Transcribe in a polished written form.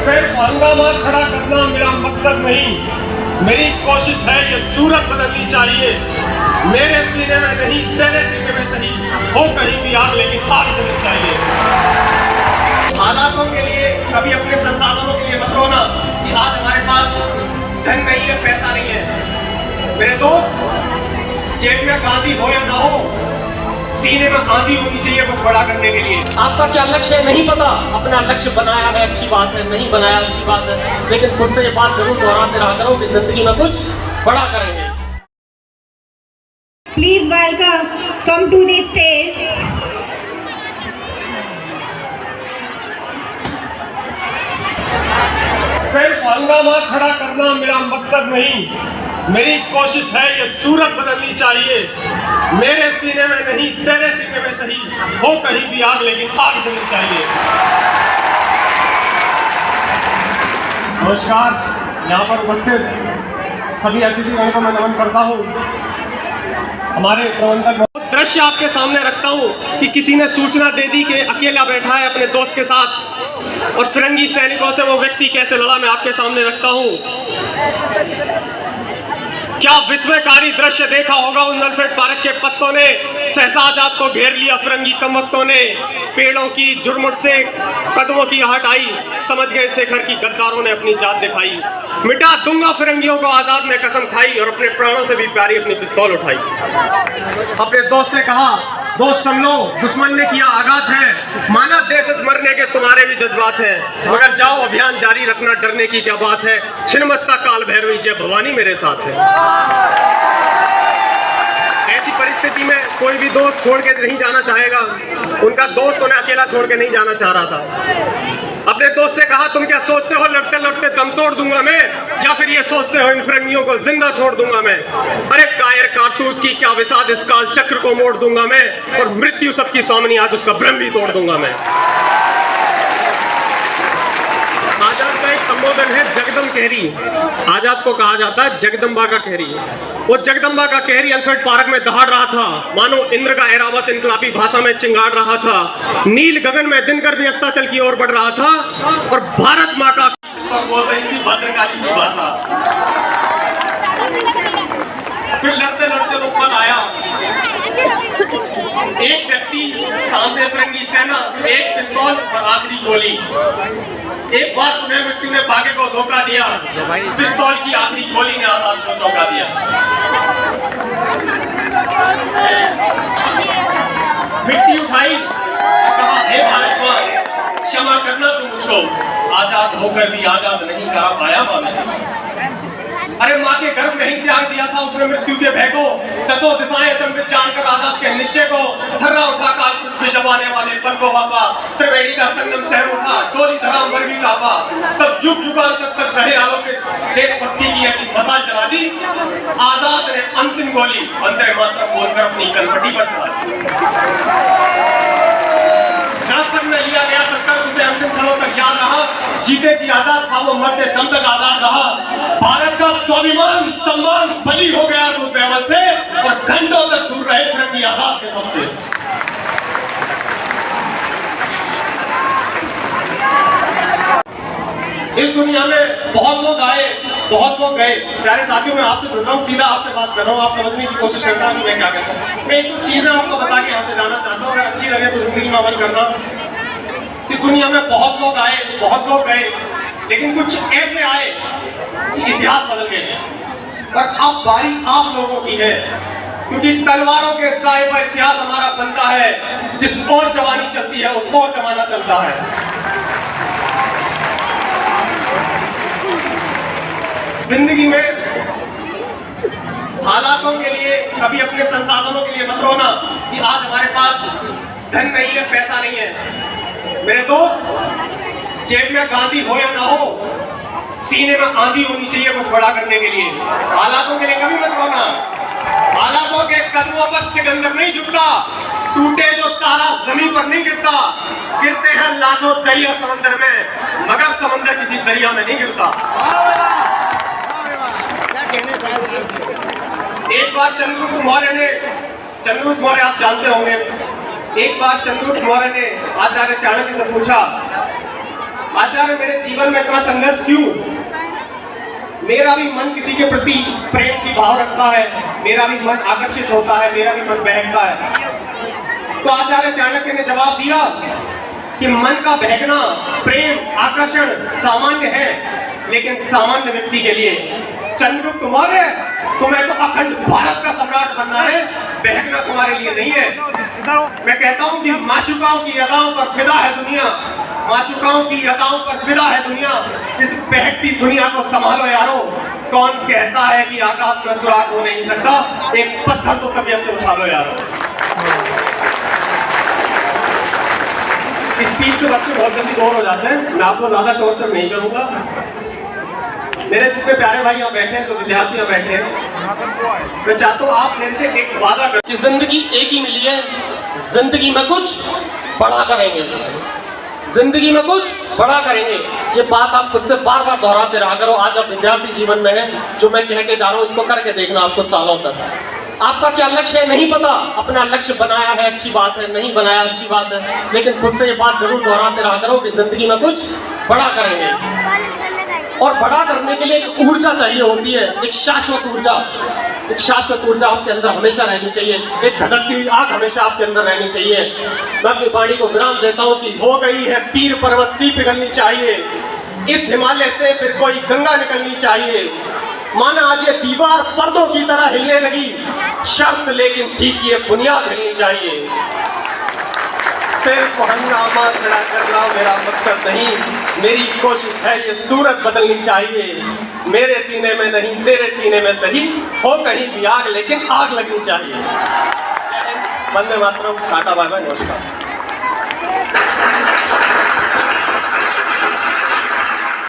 सिर्फ हंगामा खड़ा करना मेरा मकसद नहीं, मेरी कोशिश है ये सूरत बदलनी चाहिए। मेरे सीने में नहीं, तेरे सीने में सही हो कहीं भी आग, लेकिन आग जलनी चाहिए। हालातों के लिए, कभी अपने संसाधनों के लिए मत रोना कि आज हमारे पास धन नहीं है, पैसा नहीं है। मेरे दोस्त, जेब में गांधी हो या ना हो, सीने में आंधी होनी चाहिए कुछ बड़ा करने के लिए। आपका क्या लक्ष्य है नहीं पता, अपना लक्ष्य बनाया है अच्छी बात है, नहीं बनाया अच्छी बात है, लेकिन खुद से ये बात जरूर दोहराते रहा करो कि जिंदगी में कुछ बड़ा करेंगे। Please welcome, come to the stage. सिर्फ हंगामा खड़ा करना मेरा मकसद नहीं, मेरी कोशिश है ये सूरत बदलनी चाहिए। मेरे सीने में नहीं, तेरे सीने में सही हो कहीं भी आग, लेकिन आग जलनी चाहिए। नमस्कार, यहाँ पर उपस्थित सभी अतिथिगण को मैं नमन करता हूँ। हमारे प्रबंधक दृश्य आपके सामने रखता हूँ कि किसी ने सूचना दे दी कि अकेला बैठा है अपने दोस्त के साथ और फिरंगी सैनिकों से वो व्यक्ति कैसे लड़ा, मैं आपके सामने रखता हूँ। क्या विस्मयकारी दृश्य देखा होगा उन नलफेड पार्क के पत्तों ने शहजाद को घेर लिया, फिरंगी कमबख्तों ने पेड़ों की झुरमुट से कदमों की आहट आई, समझ गए शेखर की गद्दारों ने अपनी जात दिखाई। मिटा दूंगा फिरंगियों को आजाद में कसम खाई और अपने प्राणों से भी प्यारी अपनी पिस्तौल उठाई। अपने दोस्त से कहा, दोस्त सुन लो, दुश्मन ने किया आघात है, माना देश मरने के तुम्हारे भी जज्बात हैं, मगर जाओ अभियान जारी रखना, डरने की क्या बात है, छिन्नमस्ता काल भैरवी जय भवानी मेरे साथ है। ऐसी परिस्थिति में कोई भी दोस्त छोड़ के नहीं जाना चाहेगा, उनका दोस्त उन्हें अकेला छोड़ के नहीं जाना चाह रहा था। अपने दोस्त से कहा, तुम क्या सोचते हो लड़ते लड़ते दम तोड़ दूंगा मैं, या फिर ये सोचते हो इन फिरंगियों को जिंदा छोड़ दूंगा मैं? अरे कायर कारतूस की क्या विषाद, इस काल चक्र को मोड़ दूंगा मैं, और मृत्यु सबकी स्वामिनी आज उसका भ्रम भी तोड़ दूंगा मैं। आजाद का एक संबोधन है जगदम कहरी, आजाद को कहा जाता है जगदम्बा का कहरी। वो जगदम्बा का कहरी अल्फ्रेड पार्क में दहाड़ रहा था, मानो इंद्र का ऐरावत इनकलाबी भाषा में चिंगाड़ रहा था। नील गगन में दिनकर भी अस्ताचल की ओर बढ़ रहा था और भारत माँ का बोल रही थी भद्रकाली की भाषा। फिर लड़ते लड़ते वो पल आया, एक व्यक्ति सामने फिरंगी सेना, एक पिस्तौल और आखिरी गोली। एक बार तुम्हें मृत्यु ने भाग्य को धोखा दिया, पिस्तौल की आखिरी गोली ने आजाद को चौंका दिया। मिट्टी उठाई और कहा, हे भारत माँ, क्षमा करना तुम मुझको, आजाद होकर भी आजाद नहीं करा पाया मैंने। अरे माँ के गर्भ में ही त्याग दिया था उसने मृत्यु के भय को, दसों दिशाएं अचंभित जानकर आजाद के निश्चय को, थर्रा उठा काल में जमाने वाले पल को वापा, त्रिवेणी का संगम शहर उठा, डोली धरा मर भी कापा, तब युग युगान तक रहे आलोकित देशभक्ति की ऐसी मसाल चला दी, आजाद ने अंतिम गोली वंदे मातरम बोलकर अपनी कनपटी पर चला दी। में लिया गया संकल्प उसे अंतिम क्षणों तक याद रहा, जीते जी आजाद था वो, मरते दम तक आजाद रहा। भारत का स्वाभिमान सम्मान बली हो गया दूर बेवल से और घंटों तक दूर रहे फिरंगी आजाद के सबसे। इस दुनिया में बहुत लोग आए, बहुत लोग गए। प्यारे साथियों, मैं आपसे जुड़ रहा हूँ, सीधा आपसे बात कर रहा हूँ, आप समझने की कोशिश करता हूँ मैं क्या कहता हूँ। मैं कुछ चीजें आपको बता के यहाँ से जाना चाहता हूँ, अगर अच्छी लगे तो जिंदगी में अमल करना। कि दुनिया में बहुत लोग आए, बहुत लोग गए, लेकिन कुछ ऐसे आए कि इतिहास बदल गए और अब बारी आप लोगों की है, क्योंकि तलवारों के साए पर इतिहास हमारा बनता है। जिस ओर जवानी चलती है उस ओर जमाना चलता है। जिंदगी में हालातों के लिए, कभी अपने संसाधनों के लिए मत रोना कि आज हमारे पास धन नहीं है, पैसा नहीं है। मेरे दोस्त, जेब में गांधी हो या ना हो, सीने में आंधी होनी चाहिए कुछ बड़ा करने के लिए। हालातों के लिए कभी मत रोना, हालातों के कदमों पर सिकंदर नहीं झुकता, टूटे जो तारा जमीन पर नहीं गिरता, गिरते हैं लाखों दरिया समंदर में, मगर समंदर किसी दरिया में नहीं गिरता। एक बार चंद्रगुप्त मौर्य आप जानते होंगे, एक बार चंद्रगुप्त मौर्य ने आचार्य चाणक्य से पूछा आचार्य मेरे जीवन में इतना संघर्ष क्यों? मेरा भी मन किसी के प्रति प्रेम की भाव रखता है, मेरा भी मन आकर्षित होता है, मेरा भी मन बहकता है। तो आचार्य चाणक्य ने जवाब दिया कि मन का बहकना, प्रेम, आकर्षण सामान्य है, लेकिन सामान्य व्यक्ति के लिए चंद्रगुप्त मौर्य, तुम्हें तो अखंड भारत का सम्राट बनना है, बहकना तुम्हारे लिए नहीं है। मैं कहता हूं कि माशुकाओं की अदाओं पर फिदा है दुनिया, माशुकाओं की अदाओं पर फिदा है दुनिया। इस बहकती दुनिया को संभालो यारो। कौन कहता है कि आकाश में सुराग हो नहीं सकता? एक पत्थर तो तबीयत से उछालो यारो। स्पीच से बच्चे बहुत जल्दी बोर हो जाते हैं, मैं आपको ज्यादा टॉर्चर नहीं करूंगा। मेरे जितने प्यारे भाई यहाँ बैठे हैं, जो विद्यार्थी यहाँ बैठे हैं, मैं चाहता हूँ आप मेरे से एक वादा करें कि जिंदगी एक ही मिली है, जिंदगी में कुछ बड़ा करेंगे, जिंदगी में कुछ बड़ा करेंगे। ये बात आप खुद से बार बार दोहराते रहा करो। आज आप विद्यार्थी जीवन में हैं, जो मैं कह के जा रहा हूँ इसको करके देखना आप कुछ सालों तक। आपका क्या लक्ष्य है नहीं पता, अपना लक्ष्य बनाया है अच्छी बात है, नहीं बनाया अच्छी बात है, लेकिन खुद से ये बात जरूर दोहराते रहा करो कि जिंदगी में कुछ बड़ा करेंगे। और बड़ा करने के लिए एक ऊर्जा चाहिए होती है, एक शाश्वत ऊर्जा। एक शाश्वत ऊर्जा आपके अंदर हमेशा रहनी चाहिए, एक धड़कती हुई आग हमेशा आपके अंदर रहनी चाहिए। मैं अपनी वाणी को विराम देता हूँ कि हो गई है पीर पर्वत सी पिघलनी चाहिए, इस हिमालय से फिर कोई गंगा निकलनी चाहिए। माना आज ये दीवार पर्दों की तरह हिलने लगी, शर्त लेकिन ठीक ये बुनियाद हिलनी चाहिए। सिर्फ हंगामा खड़ा करना मेरा मकसद नहीं, मेरी कोशिश है ये सूरत बदलनी चाहिए। मेरे सीने में नहीं तेरे सीने में सही, हो कहीं भी आग लेकिन आग लगनी चाहिए। जय Hind, Vande Mataram, tata bye bye, नमस्कार।